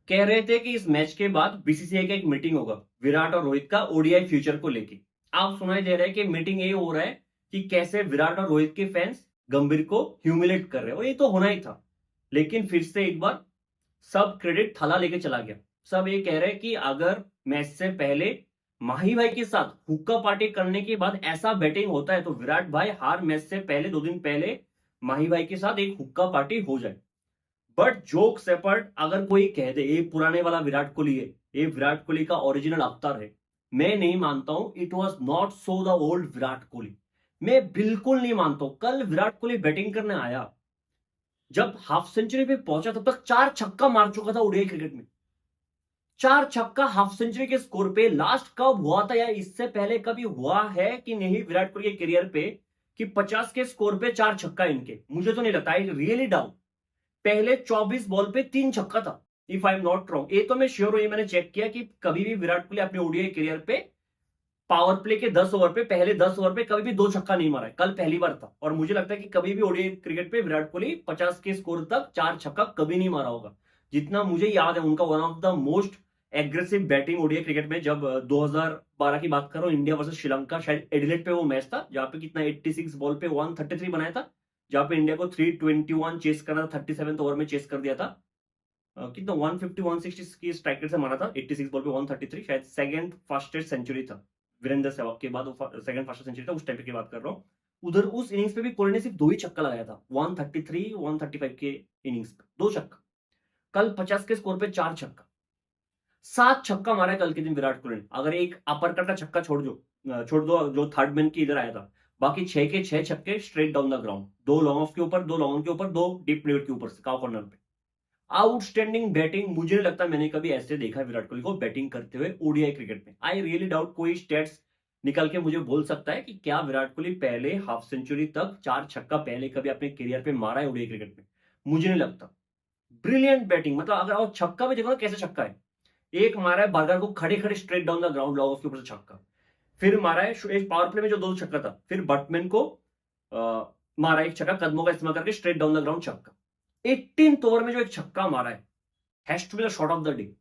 कह रहे थे कि इस मैच के बाद बीसीसीआई का एक मीटिंग होगा विराट और रोहित का ओडीआई फ्यूचर को लेके। आप सुनाई दे रहा है कि मीटिंग ये हो रहा है कि कैसे विराट और रोहित के फैंस गंभीर को ह्यूमिलेट कर रहे हैं, और ये तो होना ही था। लेकिन फिर से एक बार सब क्रेडिट थला लेके चला गया। सब ये कह रहे हैं कि अगर मैच से पहले माही भाई के साथ हुक्का पार्टी करने के बाद ऐसा बैटिंग होता है तो विराट भाई हर मैच से पहले 2 दिन पहले माही भाई के साथ एक हुक्का पार्टी हो जाए। बट जोक सेपर्ट अगर कोई कह दे ये पुराने वाला विराट कोहली है, ये विराट कोहली का ओरिजिनल अवतार है, मैं नहीं मानता हूं। It was not so the old Virat Kohli. मैं बिल्कुल नहीं मानता हूं। कल विराट कोहली बैटिंग करने आया, जब हाफ सेंचुरी पे पहुंचा तब तक 4 छक्का मार चुका था ओडीआई क्रिकेट में। 4 छक्का हाफ सेंचुरी के स्कोर पे। लास्ट कब हुआ था या इससे पहले कभी हुआ है कि नहीं विराट कोहली के करियर पे कि 50 के स्कोर पे 4 छक्का इनके? मुझे तो नहीं लगता। I really doubt. पहले 24 बॉल पे 3 छक्का था, if I am not wrong. ये तो मैं श्योर हूं, ये मैंने चेक किया कि कभी भी विराट कोहली अपने ओडीआई करियर पे पावर प्ले के 10 ओवर पे, पहले 10 ओवर पे कभी भी 2 छक्का नहीं मारा है। कल पहली बार था। और मुझे लगता है कि कभी भी ओडीआई क्रिकेट पे विराट कोहली 50 के स्कोर तक 4 छक्का कभी नहीं मारा होगा। जितना मुझे याद है, उनका one of the most aggressive batting ODI cricket में, जब 2012 की बात कर रहा हूं, इंडिया वर्सेस श्रीलंका, शायद एडिलेड पे वो मैच था, जहां पे कितना 86 बॉल पे 133 बनाया था, जहां पे इंडिया को 321 चेस करना था, 37 ओवर में चेस कर दिया था। कितना 150 160 की स्ट्राइक रेट से मारा था, 86 बॉल पे 133, शायद सेकंड फास्टेस्ट सेंचुरी था वीरेंद्र सहवाग के बाद, वो सेकंड फास्टेस्ट सेंचुरी था उस टाइम की बात कर रहा हूँ। उधर उस इनिंग्स पे भी कोहली ने सिर्फ 2 ही छक्का लगाया था, 133 135 के इनिंग्स पे 2 छक्का। कल 50 के स्कोर पे 4 छक्का, 7 छक्का मारा है कल के दिन विराट कोहली ने। अगर एक अपर कट का छक्का छोड़ दो जो थर्ड मैन की इधर आया था, बाकी 6 के 6 छक्के straight down the ground, 2 long off के ऊपर, 2 लॉन्ग के ऊपर, 2 डीप मिड के ऊपर से काउ कॉर्नर पे। Outstanding batting. मुझे नहीं लगता मैंने कभी ऐसे देखा है विराट कोहली को बैटिंग करते हुए ओडीआई क्रिकेट में। आई रियली डाउट कोई स्टेट्स निकल के मुझे बोल सकता है कि क्या विराट कोहली पहले हाफ सेंचुरी तक 4 छक्का पहले कभी अपने करियर पे मारा है ओडीआई क्रिकेट में। मुझे नहीं लगता। ब्रिलियंट बैटिंग, मतलब अगर आप छक्का भी देखो ना कैसे छक्का है। एक मारा है बर्गर को खड़े खड़े straight down the ground, long off के ऊपर से छक्का। फिर मारा है एक पावर प्ले में जो 2 छक्का था, फिर बटमैन को मारा एक छक्का, कदमों का इस्तेमाल करके स्ट्रेट डाउन द ग्राउंड छक्का। 18 ओवर में जो एक छक्का मारा है, has to be the shot of the day.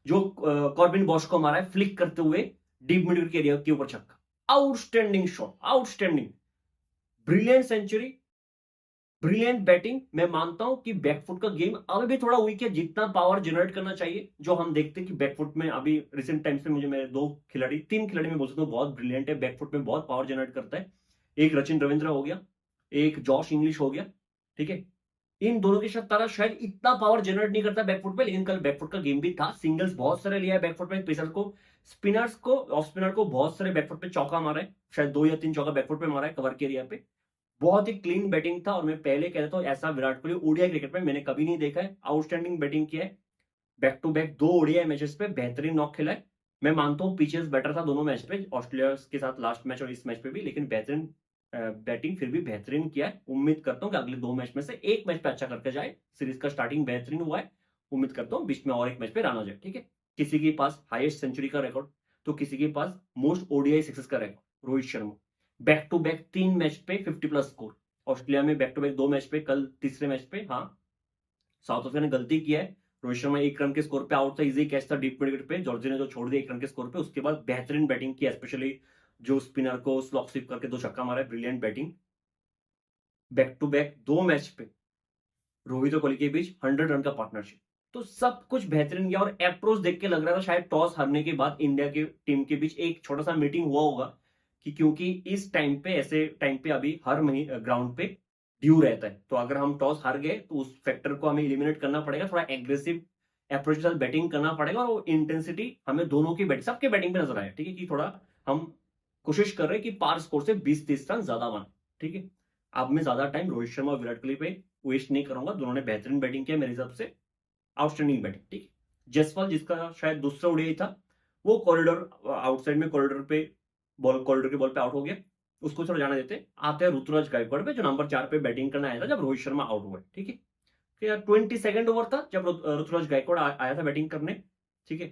जो कॉर्बिन बॉश को मारा है फ्लिक करते हुए डीप मिड के एरिया के ऊपर छक्का। Outstanding shot, outstanding, brilliant century, brilliant batting. मैं मानता हूं कि बैकफुट का गेम अभी भी थोड़ा वीक है। जितना पावर जनरेट करना चाहिए, जो हम देखते हैं कि बैकफुट में अभी रिसेंट टाइम्स में मुझे मेरे 3 खिलाड़ी में बोल सकता हूँ बहुत ब्रिलियंट है, बैकफुट में बहुत पावर जनरेट करता है। एक रचिन रविंद्र हो गया, एक जॉश इंग्लिश हो गया, ठीक है। इन दोनों के साथ तारा शायद इतना पावर जनरेट नहीं करता बैकफुट पे, लेकिन कल बैकफुट का गेम भी था। सिंगल्स बहुत सारे लिया है बैकफुट पे, पेसर को, स्पिनर्स को, ऑफ स्पिनर को बहुत सारे बैकफुट पे चौका मारा है, शायद 2 या 3 चौका बैकफुट पे मारा है कवर के एरिया पे। बहुत ही क्लीन बैटिंग था। और मैं पहले कहता हूं ऐसा विराट कोहली ओडीआई क्रिकेट में मैंने कभी नहीं देखा है। आउटस्टैंडिंग बैटिंग किया है। Back to back 2 ODI matches पे बेहतरीन नॉक खेला है। मैं मानता हूं पिचेस बेटर था दोनों मैच पे, ऑस्ट्रेलिया के साथ लास्ट मैच और इस मैच पे भी, लेकिन बेहतरीन बैटिंग फिर भी बेहतरीन किया है। उम्मीद करता हूं कि अगले 2 मैच में से एक मैच पे अच्छा करके जाए। सीरीज का स्टार्टिंग बेहतरीन हुआ है। उम्मीद करता हूं बीच में और एक मैच पे रन हो जाए, ठीक है। किसी के पास हाईएस्ट सेंचुरी का रिकॉर्ड, तो किसी के पास मोस्ट ओडीआई सक्सेस का record, Rohit Sharma. Back to back 3 match पे 50+ स्कोर। ऑस्ट्रेलिया में बैक टू बैक 2 मैच पे, कल तीसरे मैच पे, हाँ, साउथ अफ्रीका ने गलती किया है। रोहित शर्मा 1 रन के स्कोर पे आउट था, इजी कैच था डीप मिड पे, जॉर्जी ने जो छोड़ दिया 1 रन के स्कोर पे। उसके बाद बेहतरीन बैटिंग की, स्पेशली जो स्पिनर को स्लॉक स्वीप करके 2 छक्का मारा है, brilliant batting. Back to back 2 match पे रोहित और कोहली के बीच 100 रन का पार्टनरशिप। तो सब कुछ बेहतरीन गया। और अप्रोच देख के लग रहा था शायद टॉस हारने के बाद इंडिया की टीम के बीच एक छोटा सा मीटिंग हुआ होगा कि क्योंकि इस टाइम पे, ऐसे टाइम पे अभी हर महीने ग्राउंड पे ड्यू रहता है, तो अगर हम टॉस हार गए तो उस फैक्टर को हमें इलिमिनेट करना पड़ेगा, थोड़ा एग्रेसिव अप्रोच के साथ बैटिंग करना पड़ेगा। और वो इंटेंसिटी हमें दोनों की बैटिंग, सबके बैटिंग पे नजर आया, ठीक है, कि थोड़ा हम कोशिश कर रहे हैं कि पार स्कोर से 20-30 रन ज्यादा बने, ठीक है। अब मैं ज्यादा टाइम रोहित शर्मा और विराट कोहली पे वेस्ट नहीं करूंगा। दोनों ने बेहतरीन बैटिंग किया मेरे हिसाब से, आउटस्टैंडिंग बैटिंग, ठीक है। जसवाल, जिसका शायद दूसरा ओडीआई था, वो कॉरिडोर आउटसाइड में कॉरिडोर पे बॉल, कॉरिडोर के बॉल पे आउट हो गया। उसको थोड़ा जाने देते। आते हैं ऋतुराज गायकवाड़ पे, जो नंबर 4 पे बैटिंग करने आया था जब रोहित शर्मा आउट हुआ, ठीक है। फिर 22nd ओवर था जब ऋतुराज गायकवाड़ आया था बैटिंग करने, ठीक है।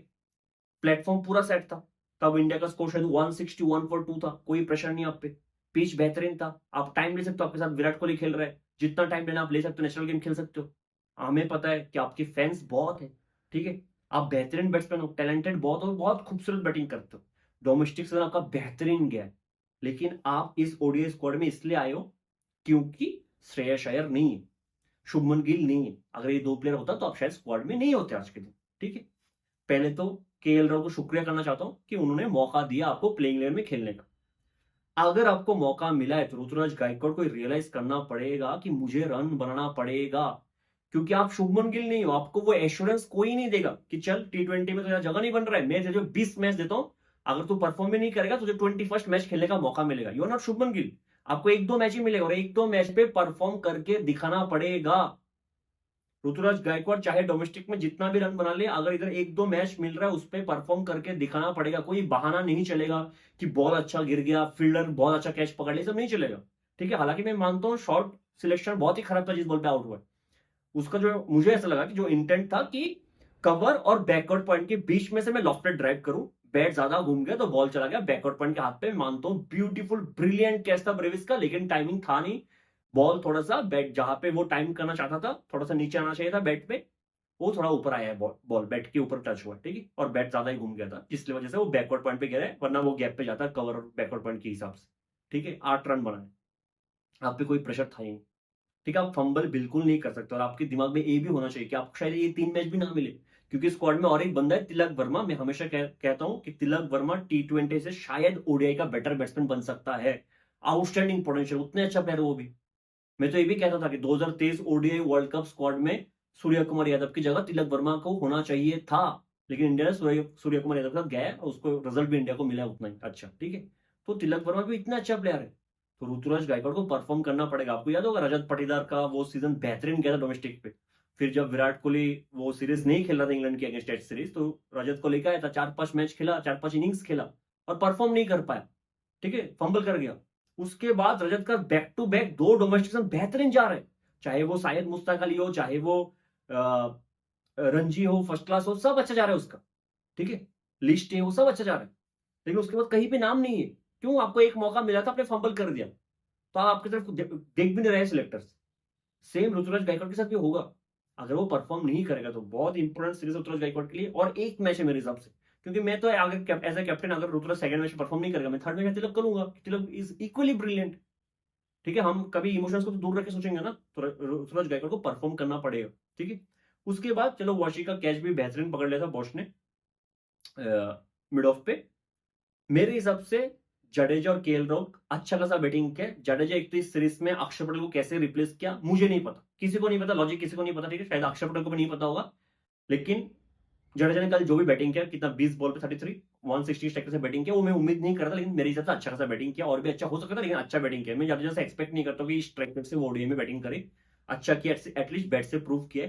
प्लेटफॉर्म पूरा सेट था। तब इंडिया का स्कोर शायद 161 for 2 था, कोई प्रेशर नहीं आप पे। पिच बेहतरीन था, आप टाइम ले सकते हो, आपके साथ विराट कोहली खेल रहा है, जितना टाइम लेना आप ले सकते हो, नेचुरल गेम खेल सकते हो। हमें पता है कि आपके फैंस बहुत है, ठीक है। आप बेहतरीन बैट्समैन हो, टैलेंटेड बहुत हो, बहुत खूबसूरत बैटिंग करते हो, डोमेस्टिक सीजन आपका बेहतरीन गया है, लेकिन आप इस ओडीआई स्क्वाड में इसलिए आए हो क्योंकि श्रेयस अय्यर नहीं है, शुभमन गिल नहीं है। अगर ये दो प्लेयर होता तो आप शायद स्क्वाड में नहीं होते आज के दिन। ठीक है, पहले तो केएल राहुल को शुक्रिया करना चाहता हूं कि उन्होंने मौका दिया आपको प्लेइंग इलेवन में खेलने का। अगर आपको मौका मिला है तो ऋतुराज गायकवाड़ को रियलाइज करना पड़ेगा कि मुझे रन बनाना पड़ेगा, क्योंकि आप शुभमन गिल नहीं हो। आपको वो एश्योरेंस कोई नहीं देगा कि चल T20 में तो जगह नहीं बन रहा है, मैं तुझे 20 मैच देता हूं, अगर तू परफॉर्म भी नहीं करेगा तुझे 21st मैच खेलने का मौका मिलेगा। You are not Shubman Gill. आपको एक दो मैच ही मिलेगा और एक दो मैच पे परफॉर्म करके दिखाना पड़ेगा। ऋतुराज गायकवाड़ चाहे डोमेस्टिक में जितना भी रन बना ले, अगर इधर एक दो मैच मिल रहा है उस पर परफॉर्म करके दिखाना पड़ेगा। कोई बहाना नहीं चलेगा कि बॉल अच्छा गिर गया, फील्डर बहुत अच्छा कैच पकड़ लिया, सब नहीं चलेगा। ठीक है, हालांकि मैं मानता हूँ शॉट सिलेक्शन बहुत ही खराब था जिस बॉल पे आउट हुआ। उसका जो मुझे ऐसा लगा कि जो इंटेंट था कि कवर और बैकवर्ड पॉइंट के बीच में से मैं लॉफ्टेड ड्राइव करूं, बैट ज्यादा घूम गया तो बॉल चला गया बैकवर्ड पॉइंट के हाथ पे। मानता हूं ब्यूटीफुल ब्रिलियंट कैच था ब्रेविस का, लेकिन टाइमिंग था नहीं। बॉल थोड़ा सा बैट जहां पे वो टाइम करना चाहता था थोड़ा सा नीचे आना चाहिए था बैट पे, वो थोड़ा ऊपर आया है, बॉल बैट के ऊपर टच हुआ। ठीक है, और बैट ज्यादा ही घूम गया था जिसकी वजह से वो बैकवर्ड पॉइंट पे गिरा है, वरना वो गैप पे जाता कवर और बैकवर्ड पॉइंट के हिसाब से। ठीक है, 8 रन बनाए, आप पे कोई प्रेशर था ही नहीं। ठीक है, आप फंबल बिल्कुल नहीं कर सकते और आपके दिमाग में ये भी होना चाहिए कि आपको शायद ये 3 मैच भी ना मिले, क्योंकि स्क्वाड में और एक बंदा है तिलक वर्मा। मैं हमेशा कहता हूं कि तिलक वर्मा T20 से शायद ओडीआई का बेटर बैट्समैन बन सकता है। आउटस्टैंडिंग पोटेंशियल, उतने अच्छा प्लेयर वो भी। मैं तो ये भी कहता था कि 2023 ओडीआई वर्ल्ड कप स्क्वाड में सूर्य कुमार यादव की जगह तिलक वर्मा को होना चाहिए था, लेकिन इंडिया ने सूर्य कुमार यादव के साथ गया और उसको रिजल्ट भी इंडिया को मिला उतना ही अच्छा। ठीक है, तो तिलक वर्मा भी इतना अच्छा प्लेयर है, तो ऋतुराज गायकवाड़ को परफॉर्म करना पड़ेगा। आपको याद होगा रजत पाटीदार का वो सीजन बेहतरीन गया था डोमेस्टिक पे। फिर जब विराट कोहली वो सीरीज नहीं खेल रहा था इंग्लैंड के अगेंस्ट टेस्ट सीरीज, तो रजत को लेकर आया था, 4-5 मैच खेला, 4-5 इनिंग्स खेला और परफॉर्म नहीं कर पाया। ठीक है, फंबल कर गया। उसके बाद रजत का बैक टू बैक 2 डोमेस्टिक बेहतरीन जा रहे हैं, चाहे वो शायद मुश्ताक अली हो, चाहे वो रणजी हो, फर्स्ट क्लास हो, सब अच्छा जा रहा है उसका। ठीक है, लिस्ट है, वो सब अच्छा जा रहा है, लेकिन उसके बाद कहीं पे नाम नहीं है। क्यों? आपको एक मौका मिला था, आपने फंबल कर दिया, तो आप आपकी तरफ देख भी नहीं रहे सिलेक्टर्स। सेम ऋतुराज गायकवाड़ के साथ भी होगा। अगर वो परफॉर्म नहीं करेगा तो बहुत इंपॉर्टेंट सीरीज ऋतुराज गायकवाड़ के लिए, और एक मैच है मेरे हिसाब से, क्योंकि मैं तो अगर एज ए कैप्टन अगर ऋतुराज सेकंड मैच परफॉर्म नहीं करेगा, मैं थर्ड मैच तिलक करूंगा। तिलक इज इक्वली ब्रिलियंट। ठीक है, हम कभी इमोशंस को तो दूर रख के सोचेंगे ना, तो ऋतुराज गायकवाड़ को परफॉर्म करना पड़ेगा। ठीक है, उसके बाद चलो वॉशी का कैच भी बेहतरीन पकड़ लिया था बॉश ने मिड ऑफ पे। मेरे हिसाब से जडेजा और केएल राहुल अच्छा खासा बैटिंग किया। जडेजा एक तो इस सीरीज में अक्षर पटेल को कैसे रिप्लेस किया मुझे नहीं पता, किसी को नहीं पता, लॉजिक किसी को नहीं पता। ठीक है, शायद अक्षर पटेल को भी नहीं पता होगा, लेकिन जडेजा ने कल जो भी बैटिंग किया, कितना 20 बॉल पे 33 160 स्ट्राइक से बैटिंग किया, वो मैं उम्मीद नहीं करता, लेकिन मेरे हिसाब से अच्छा खासा बैटिंग किया। और भी अच्छा हो सकता था, लेकिन अच्छा बैटिंग किया। मैं जडेजा से एक्सपेक्ट नहीं करता कि स्ट्राइक रेट से वो ओडीआई में बैटिंग करे। अच्छा किया, एटलीस्ट बैट से प्रूव किया।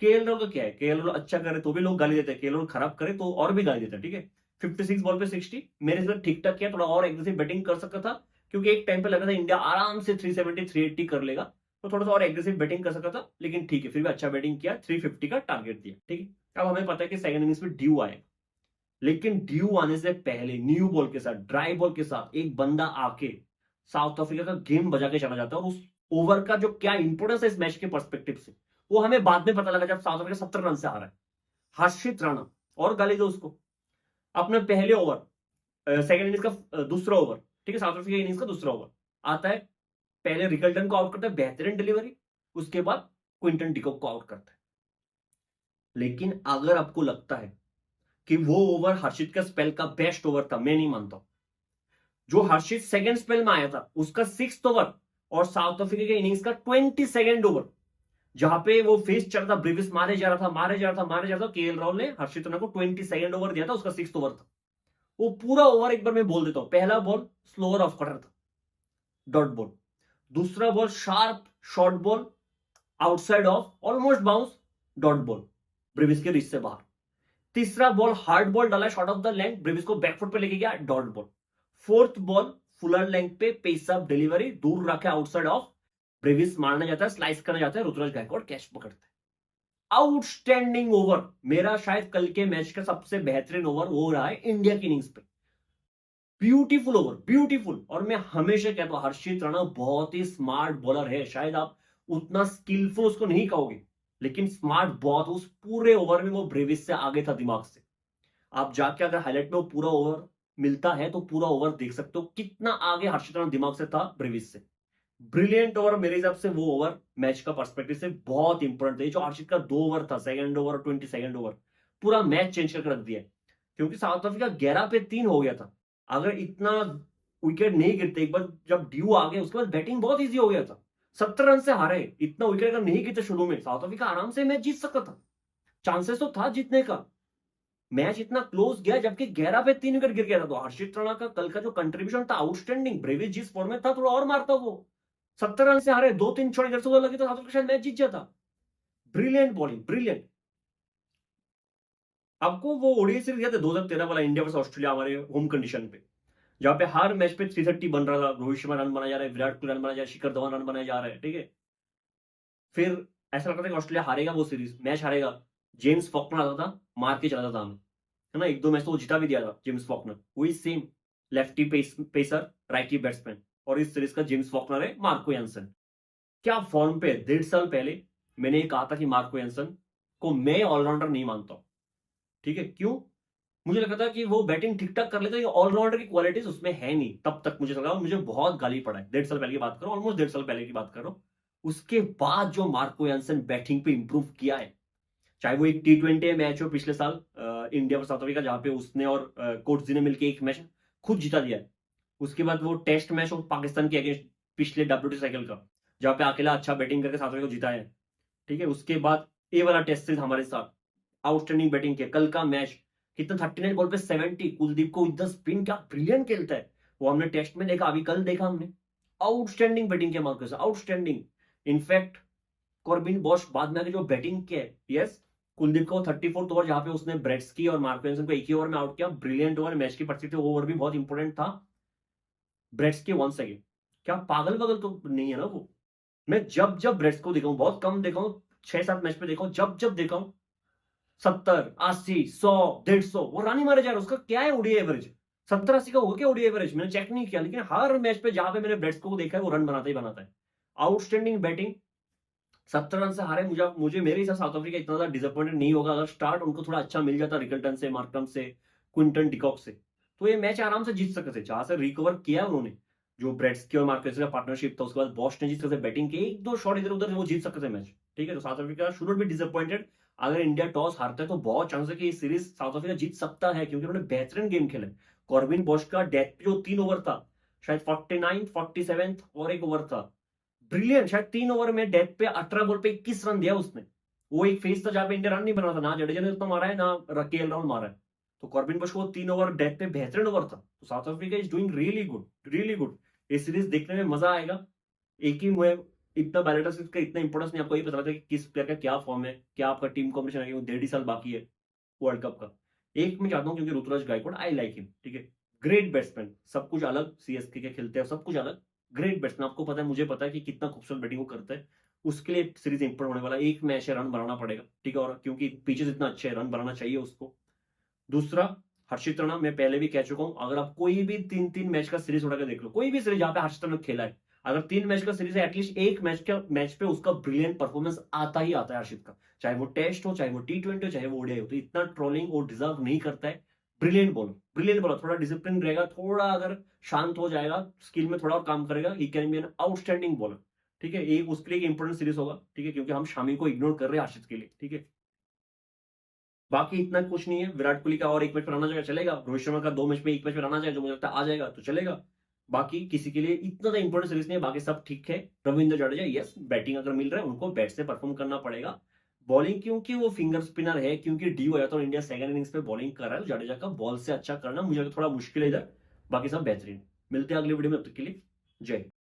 केएल राहुल का क्या है, केएल राहुल अच्छा करे तो भी लोग गाली देते हैं, केएल राहुल खराब करे तो और भी गाली देते हैं। ठीक है, 56 बॉल पे 60 मेरे हिसाब से ठीक ठाक किया, थोड़ा और एग्रेसिव बैटिंग कर सकता था, क्योंकि एक टाइम पे लगा था इंडिया आराम से 370 380 कर लेगा, तो थोड़ा सा और एग्रेसिव बैटिंग कर सकता था। लेकिन ठीक है, फिर भी अच्छा बैटिंग किया, 350 का टारगेट दिया। ठीक है, अब हमें पता है कि सेकंड इनिंग्स में ड्यू आए, लेकिन ड्यू आने से पहले न्यू बॉल के साथ, ड्राई बॉल के साथ एक बंदा आके साउथ अफ्रीका का गेम बजा के चला जाता है, और उस ओवर का जो क्या इंपोर्टेंस है इस मैच के पर्सपेक्टिव से, वो हमें बाद में पता लगा जब साउथ अफ्रीका 70 रन से आ रहा है। हर्षित राणा, और गाली दो उसको, अपने पहले ओवर सेकंड इनिंग्स का दूसरा ओवर, ठीक है, साउथ अफ्रीका इनिंग्स का दूसरा ओवर आता है, पहले रिकल्टन को आउट करता है, बेहतरीन डिलीवरी, उसके बाद क्विंटन डिकॉक को आउट करता है। लेकिन अगर आपको लगता है कि वो ओवर हर्षित का स्पेल का बेस्ट ओवर था, मैं नहीं मानता। जो हर्षित सेकंड स्पेल में आया था उसका 6th ओवर, और साउथ अफ्रीका के इनिंग्स का 22nd ओवर, जहां पे वो फेस चल रहा था, ब्रेविस मारे जा रहा था, मारे जा रहा था, मारे जा रहा था, केएल राहुल ने हर्षित राणा को 22nd ओवर दिया था, उसका 6th ओवर था। वो पूरा ओवर एक बार मैं बोल देता हूं, पहला बॉल स्लोअर ऑफ कटर था, डॉट बॉल। दूसरा ball sharp short ball, outside of, almost bounce, dot ball, Brevis के रिच से बाहर। तीसरा बॉल हार्ड बॉल डाला, short of the length, Brevis को बैकफुट पे लेके गया, dot ball. Fourth ball Fuller length पे पेस अप डिलीवरी, दूर रखे आउटसाइड ऑफ, ब्रेविस मारने जाता है, स्लाइस करने जाता है, ऋतुराज गायकवाड़ कैच पकड़ते हैं। आउटस्टैंडिंग ओवर, मेरा शायद कल के मैच का सबसे बेहतरीन ओवर वो रहा है इंडिया की इनिंग्स पे। Beautiful over, beautiful. और मैं हमेशा कहता हूं हर्षित राणा बहुत ही स्मार्ट बॉलर है, शायद आप उतना स्किलफुल उसको नहीं कहोगे, लेकिन स्मार्ट बहुत, उस पूरे ओवर में वो ब्रेविस से आगे था दिमाग से। आप जाके अगर हाईलाइट में वो पूरा ओवर मिलता है तो पूरा ओवर देख सकते हो कितना आगे हर्षित राणा दिमाग से था ब्रेविस से। ब्रिलियंट ओवर मेरे हिसाब से वो ओवर मैच का पर्सपेक्टिव से बहुत इंपॉर्टेंट था। जो हर्षित का 2 ओवर था, सेकंड ओवर और 22nd ओवर, पूरा मैच चेंज करके रख दिया। क्योंकि साउथ अफ्रीका 11 पे 3 हो गया था। अगर इतना विकेट नहीं गिरते, एक बार जब ड्यू आ गए उसके बाद बैटिंग बहुत ईजी हो गया था। 70 रन से हारे। इतना विकेट अगर नहीं गिरते शुरू में, साउथ अफ्रीका आराम से मैच जीत सकता था। चांसेस तो था जीतने का। मैच इतना क्लोज गया जबकि 11 पे 3 विकेट गिर गया था। तो हर्षित राणा का कल का जो कंट्रीब्यूशन था आउटस्टैंडिंग। ब्रेविस जिस फॉर्म में था थोड़ा और मारता वो। 70 रन से हारे, 2-3 छोड़े, इधर से उधर लगे तो साउथ अफ्रीका शायद मैच जीत जाता। Brilliant bowling, brilliant. आपको वो ओडीआई सीरीज याद है 2013 वाला, इंडिया वर्सेस ऑस्ट्रेलिया, हमारे होम कंडीशन पे, जहां पे हर मैच पे 330 बन रहा था। रोहित शर्मा रन बनाया जा रहा है, विराट कोहली रन बनाया जा रहा है, शिखर धवन रन बनाया जा रहा है, ठीक है। फिर ऐसा लगता था कि ऑस्ट्रेलिया हारेगा, वो सीरीज मैच हारेगा। जेम्स फॉकनर आता था, मार के चला था हमें, है ना। 1-2 मैच तो वो जिता भी दिया था जेम्स फॉकनर। वही same lefty pacer, righty batsman, और इस सीरीज का जेम्स फॉकनर है मार्को यानसन। क्या फॉर्म पे। 1.5 साल पहले मैंने ये कहा था कि मार्को यानसन को मैं ऑलराउंडर नहीं मानता हूं, ठीक है। क्यों? मुझे लगा था कि वो बैटिंग ठीक ठाक कर लेता है, ये ऑलराउंडर की क्वालिटीज उसमें है नहीं। तब तक मुझे लगा, मुझे बहुत गाली पड़ा है। 1.5 साल पहले की बात करो, ऑलमोस्ट 1.5 साल पहले की बात करो। उसके बाद जो मार्को यानसन बैटिंग पे इंप्रूव किया है, चाहे वो एक T20 मैच हो पिछले साल इंडिया और साउथ अफ्रीका, जहां पे उसने और कोटजी ने मिलकर एक मैच खुद जीता दिया है। उसके बाद वो टेस्ट मैच और पाकिस्तान के अगेंस्ट पिछले WT साइकिल का, जहां पे अकेला अच्छा बैटिंग करके साउथ अफ्रीका को जीता है, ठीक है। उसके बाद ये वाला टेस्ट सीरीज हमारे साथ आउटस्टैंडिंग बैटिंग किया। कल का मैच कितना, 39 बॉल पे 70। कुलदीप को विद द स्पिन क्या ब्रिलियंट खेलता है वो। हमने टेस्ट में देखा, अभी कल देखा हमने। आउटस्टैंडिंग बैटिंग किया Marcus, outstanding. In fact Corbin Bosch बाद में आके जो बैटिंग किया है, यस, कुलदीप को 34th ओवर जहां पे उसने ब्रेट्सकी और मार्को यानसन को एक ही ओवर में आउट किया, ब्रिलियंट ओवर। मैच की परिस्थिति ओवर भी बहुत इंपॉर्टेंट था। ब्रेट्सकी वंस अगेन, क्या पागल बगल तो नहीं है ना वो। मैं जब जब ब्रेट्स को देखा हूं, बहुत कम देखा हूं, 6-7 मैच में देखा हूं, जब जब देखा हूं 70, 80, 100, 150 वो रन ही मारे जा रहे हैं। उसका क्या है ओडीआई एवरेज? 70-80 का होगा क्या ओडीआई एवरेज? मैंने चेक नहीं किया, लेकिन हर मैच पे जहां पे मैंने ब्रेट्स को देखा है वो रन बनाता ही बनाता है। Outstanding batting. 70 रन से हारे। मुझे मेरे हिसाब साउथ अफ्रीका इतना ज्यादा डिसअपॉइंटेड नहीं होगा अगर स्टार्ट उनको थोड़ा अच्छा मिल जाता रिकल्टन से, मार्करम से, क्विंटन डिकॉक से, तो ये मैच आराम से जीत सकते थे। जहां से रिकवर किया उन्होंने, जो ब्रेट्सकी और मार्कस का पार्टनरशिप था, उसके बाद बॉश ने जीत सकते, बैटिंग के 1-2 शॉट इधर उधर वो जीत सकते थे मैच, ठीक है। तो south Africa should be disappointed. अगर इंडिया टॉस हारता है तो बहुत चांस है कि ये सीरीज साउथ अफ्रीका जीत सकता है, क्योंकि उन्होंने बेहतरीन गेम खेला। कॉर्बिन बॉश का डेथ पे जो 3 ओवर था, शायद 49, 47 और एक ओवर था, ब्रिलियंट। शायद 3 ओवर में डेथ पे 18 बॉल पे 21 रन दिया उसने। वो एक फेज था जहां पे इंडिया रन नहीं बना था, ना जडेजा ने उतना मारा है, ना केएल राहुल मारा है। तो कॉर्बिन बॉश को 3 ओवर डेथ पे बेहतरीन ओवर था। तो south Africa is doing really good, really good. ये सीरीज देखने में मजा आएगा। एक ही मुझे इतना बैलेटर का इतना इंपॉर्टेंस नहीं, आपको ये पता लगता है कि किस प्लेयर का क्या फॉर्म है, क्या आपका टीम कॉम्बिनेशन है। 1.5 साल बाकी है वर्ल्ड कप का। एक मैं चाहता हूँ, क्योंकि Ruturaj Gaikwad, I like him, ठीक है। ग्रेट बैट्समैन, सब कुछ अलग, सीएसके के खेलते हैं, सब कुछ अलग। ग्रेट बैट्समैन, आपको पता है, मुझे पता है कि कितना खूबसूरत बैटिंग वो करता है। उसके लिए सीरीज इंपॉर्टेंट होने वाला, एक मैच है, रन बनाना पड़ेगा, ठीक है। और क्योंकि पिचेस इतना अच्छे, रन बनाना चाहिए उसको। दूसरा, हर्षित राणा, मैं पहले भी कह चुका हूं, अगर आप कोई भी 3-3 मैच का सीरीज उठा के देख लो, कोई भी सीरीज जहां पे हर्षित राणा खेला है, अगर 3 मैच का सीरीज है, एटलीस्ट एक मैच पे उसका ब्रिलियंट परफॉर्मेंस आता ही आता है हर्षित का। चाहे वो टेस्ट हो, चाहे वो T20 हो, चाहे वो ओडीआई हो। तो इतना ट्रोलिंग वो डिजर्व नहीं करता है। Brilliant bowler, brilliant bowler. थोड़ा डिसिप्लिन रहेगा, थोड़ा अगर शांत हो जाएगा, स्किल में थोड़ा और काम करेगा, he can be an outstanding bowler, ठीक है। एक उसके लिए इंपॉर्टेंट सीरीज होगा, ठीक है, क्योंकि हम शामी को इग्नोर कर रहे हैं हर्षित के लिए, ठीक है। बाकी इतना कुछ नहीं है। विराट कोहली का और एक मैच पर आना जाएगा, चलेगा। रोहित शर्मा का 2 मैच में एक मैच पर आना जाएगा, जो मुझे लगता है आ जाएगा, तो चलेगा। बाकी किसी के लिए इतना तो इंपॉर्टेंट सीरीज नहीं है, बाकी सब ठीक है। रविंद्र जडेजा, यस, बैटिंग अगर मिल रहा है उनको बैट से परफॉर्म करना पड़ेगा। बॉलिंग क्योंकि वो फिंगर स्पिनर है, क्योंकि डी हो जाता है और इंडिया सेकंड इनिंग्स पे बॉलिंग कर रहा है, तो जडेजा का बॉल से अच्छा करना मुझे थोड़ा मुश्किल है इधर। बाकी सब बेहतरीन। मिलते हैं अगले वीडियो में, अब तक के लिए जय हिंद।